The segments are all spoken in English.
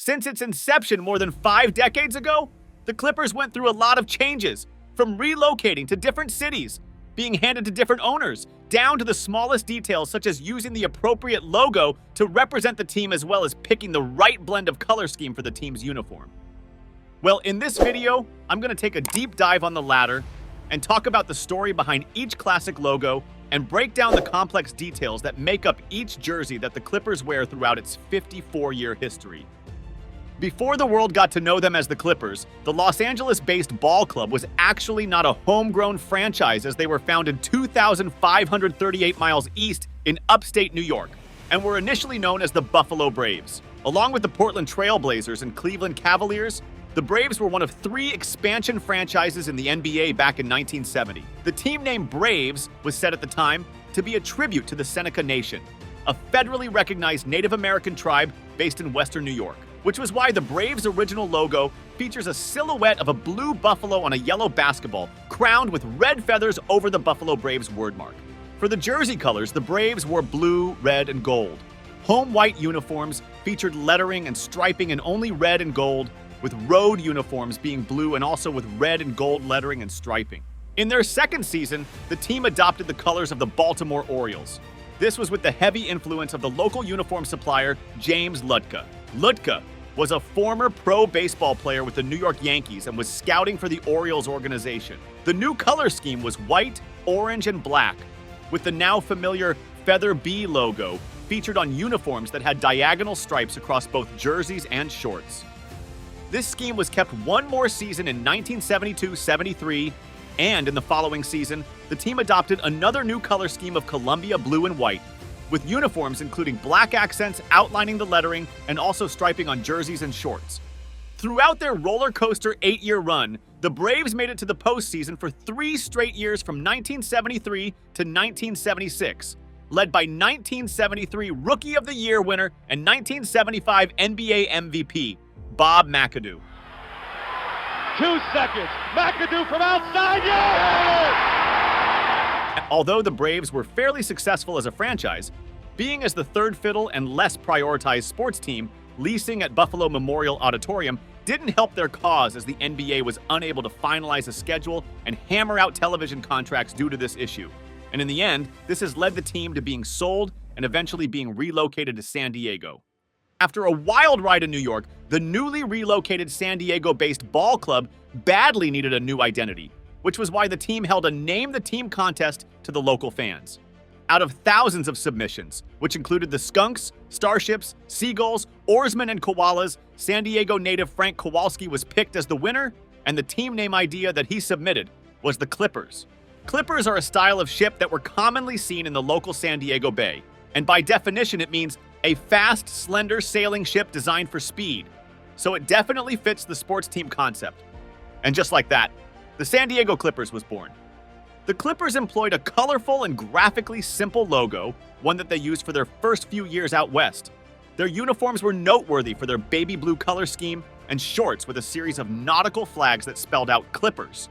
Since its inception more than 5 decades ago, the Clippers went through a lot of changes, from relocating to different cities, being handed to different owners, down to the smallest details such as using the appropriate logo to represent the team as well as picking the right blend of color scheme for the team's uniform. Well, in this video, I'm going to take a deep dive on the latter and talk about the story behind each classic logo and break down the complex details that make up each jersey that the Clippers wear throughout its 54-year history. Before the world got to know them as the Clippers, the Los Angeles-based ball club was actually not a homegrown franchise, as they were founded 2,538 miles east in upstate New York and were initially known as the Buffalo Braves. Along with the Portland Trail Blazers and Cleveland Cavaliers, the Braves were one of 3 expansion franchises in the NBA back in 1970. The team name Braves was said at the time to be a tribute to the Seneca Nation, a federally recognized Native American tribe based in western New York, which was why the Braves' original logo features a silhouette of a blue buffalo on a yellow basketball, crowned with red feathers over the Buffalo Braves wordmark. For the jersey colors, the Braves wore blue, red, and gold. Home white uniforms featured lettering and striping in only red and gold, with road uniforms being blue and also with red and gold lettering and striping. In their second season, the team adopted the colors of the Baltimore Orioles. This was with the heavy influence of the local uniform supplier, James Lutka. Lutka was a former pro baseball player with the New York Yankees and was scouting for the Orioles organization. The new color scheme was white, orange, and black, with the now familiar Feather B logo featured on uniforms that had diagonal stripes across both jerseys and shorts. This scheme was kept one more season in 1972-73, and in the following season, the team adopted another new color scheme of Columbia blue and white, with uniforms including black accents outlining the lettering and also striping on jerseys and shorts. Throughout their roller coaster 8-year run, the Braves made it to the postseason for 3 straight years from 1973 to 1976, led by 1973 Rookie of the Year winner and 1975 NBA MVP, Bob McAdoo. 2 seconds, McAdoo from outside, yeah! Although the Braves were fairly successful as a franchise, being as the third fiddle and less prioritized sports team, leasing at Buffalo Memorial Auditorium didn't help their cause, as the NBA was unable to finalize a schedule and hammer out television contracts due to this issue. And in the end, this has led the team to being sold and eventually being relocated to San Diego. After a wild ride in New York, the newly relocated San Diego-based ball club badly needed a new identity, which was why the team held a Name the Team contest to the local fans. Out of thousands of submissions, which included the Skunks, Starships, Seagulls, Oarsmen, and Koalas, San Diego native Frank Kowalski was picked as the winner, and the team name idea that he submitted was the Clippers. Clippers are a style of ship that were commonly seen in the local San Diego Bay, and by definition it means a fast, slender sailing ship designed for speed. So it definitely fits the sports team concept. And just like that, the San Diego Clippers was born. The Clippers employed a colorful and graphically simple logo, one that they used for their first few years out west. Their uniforms were noteworthy for their baby blue color scheme and shorts with a series of nautical flags that spelled out Clippers.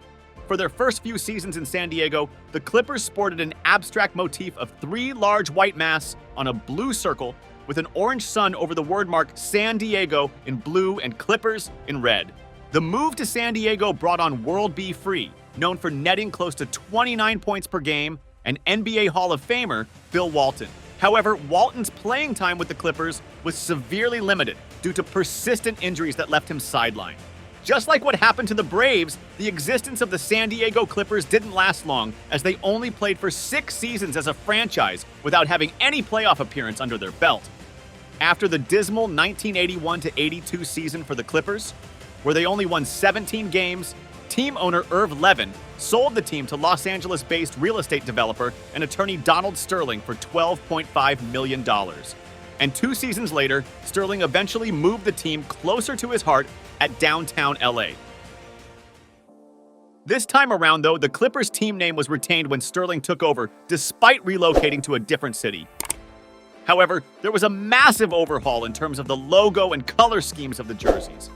For their first few seasons in San Diego, the Clippers sported an abstract motif of 3 large white masts on a blue circle with an orange sun over the wordmark San Diego in blue and Clippers in red. The move to San Diego brought on World B. Free, known for netting close to 29 points per game, and NBA Hall of Famer Bill Walton. However, Walton's playing time with the Clippers was severely limited due to persistent injuries that left him sidelined. Just like what happened to the Braves, the existence of the San Diego Clippers didn't last long, as they only played for 6 seasons as a franchise without having any playoff appearance under their belt. After the dismal 1981-82 season for the Clippers, where they only won 17 games, team owner Irv Levin sold the team to Los Angeles-based real estate developer and attorney Donald Sterling for $12.5 million. And 2 seasons later, Sterling eventually moved the team closer to his heart at downtown LA. This time around, though, the Clippers team name was retained when Sterling took over, despite relocating to a different city. However, there was a massive overhaul in terms of the logo and color schemes of the jerseys.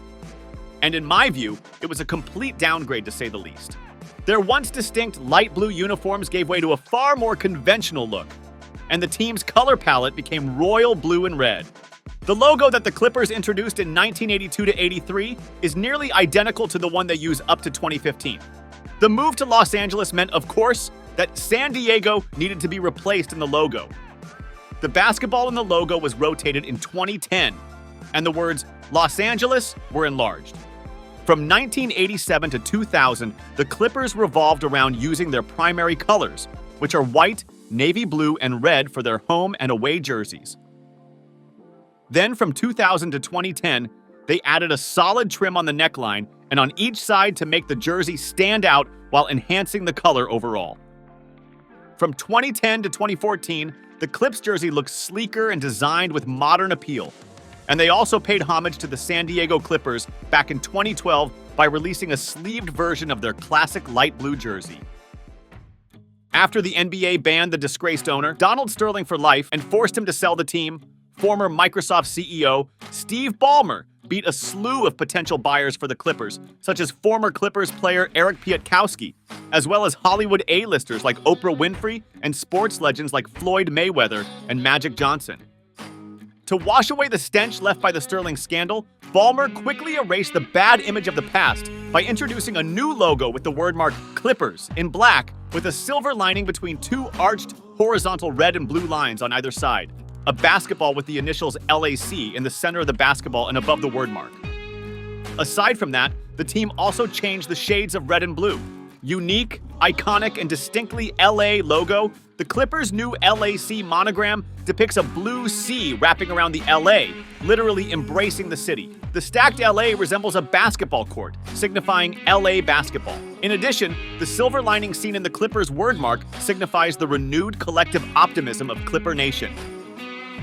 And in my view, it was a complete downgrade to say the least. Their once distinct light blue uniforms gave way to a far more conventional look, and the team's color palette became royal blue and red. The logo that the Clippers introduced in 1982 to 83 is nearly identical to the one they use up to 2015. The move to Los Angeles meant, of course, that San Diego needed to be replaced in the logo. The basketball in the logo was rotated in 2010, and the words Los Angeles were enlarged. From 1987 to 2000, the Clippers revolved around using their primary colors, which are white, navy blue, and red for their home and away jerseys. Then from 2000 to 2010, they added a solid trim on the neckline and on each side to make the jersey stand out while enhancing the color overall. From 2010 to 2014, the Clips jersey looks sleeker and designed with modern appeal. And they also paid homage to the San Diego Clippers back in 2012 by releasing a sleeved version of their classic light blue jersey. After the NBA banned the disgraced owner, Donald Sterling for life, and forced him to sell the team, former Microsoft CEO Steve Ballmer beat a slew of potential buyers for the Clippers, such as former Clippers player Eric Piatkowski, as well as Hollywood A-listers like Oprah Winfrey and sports legends like Floyd Mayweather and Magic Johnson. To wash away the stench left by the Sterling scandal, Ballmer quickly erased the bad image of the past by introducing a new logo with the wordmark Clippers in black with a silver lining between two arched horizontal red and blue lines on either side. A basketball with the initials LAC in the center of the basketball and above the wordmark. Aside from that, the team also changed the shades of red and blue. Unique, iconic, and distinctly LA logo, the Clippers' new LAC monogram depicts a blue C wrapping around the LA, literally embracing the city. The stacked LA resembles a basketball court, signifying LA basketball. In addition, the silver lining seen in the Clippers' wordmark signifies the renewed collective optimism of Clipper Nation.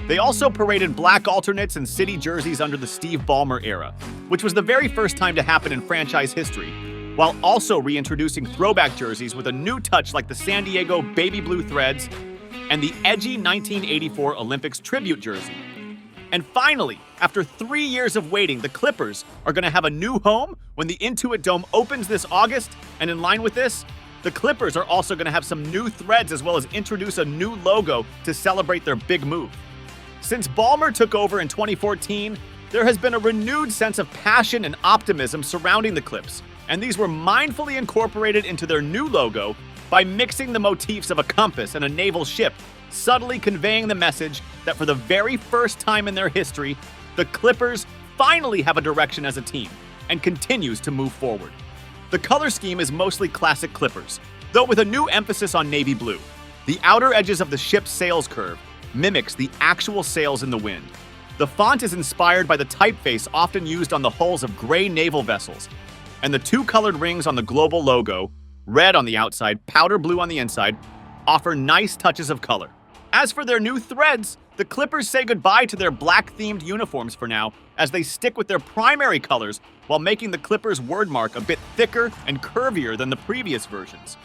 They also paraded black alternates and city jerseys under the Steve Ballmer era, which was the very first time to happen in franchise history, while also reintroducing throwback jerseys with a new touch like the San Diego baby blue threads and the edgy 1984 Olympics tribute jersey. And finally, after 3 years of waiting, the Clippers are going to have a new home when the Intuit Dome opens this August, and in line with this, the Clippers are also going to have some new threads as well as introduce a new logo to celebrate their big move. Since Ballmer took over in 2014, there has been a renewed sense of passion and optimism surrounding the Clips, and these were mindfully incorporated into their new logo by mixing the motifs of a compass and a naval ship, subtly conveying the message that for the very first time in their history, the Clippers finally have a direction as a team and continues to move forward. The color scheme is mostly classic Clippers, though with a new emphasis on navy blue. The outer edges of the ship's sails curve mimics the actual sails in the wind. The font is inspired by the typeface often used on the hulls of gray naval vessels, and the two colored rings on the global logo, red on the outside, powder blue on the inside, offer nice touches of color. As for their new threads, the Clippers say goodbye to their black-themed uniforms for now, as they stick with their primary colors while making the Clippers wordmark a bit thicker and curvier than the previous versions.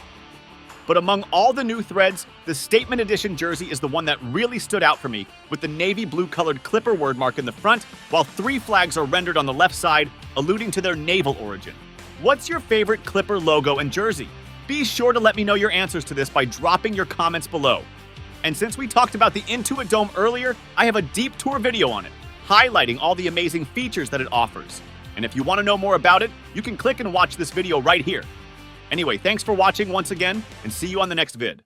But among all the new threads, the Statement Edition jersey is the one that really stood out for me, with the navy blue-colored Clipper wordmark in the front, while 3 flags are rendered on the left side, alluding to their naval origin. What's your favorite Clipper logo and jersey? Be sure to let me know your answers to this by dropping your comments below. And since we talked about the Intuit Dome earlier, I have a deep tour video on it, highlighting all the amazing features that it offers. And if you want to know more about it, you can click and watch this video right here. Anyway, thanks for watching once again, and see you on the next vid.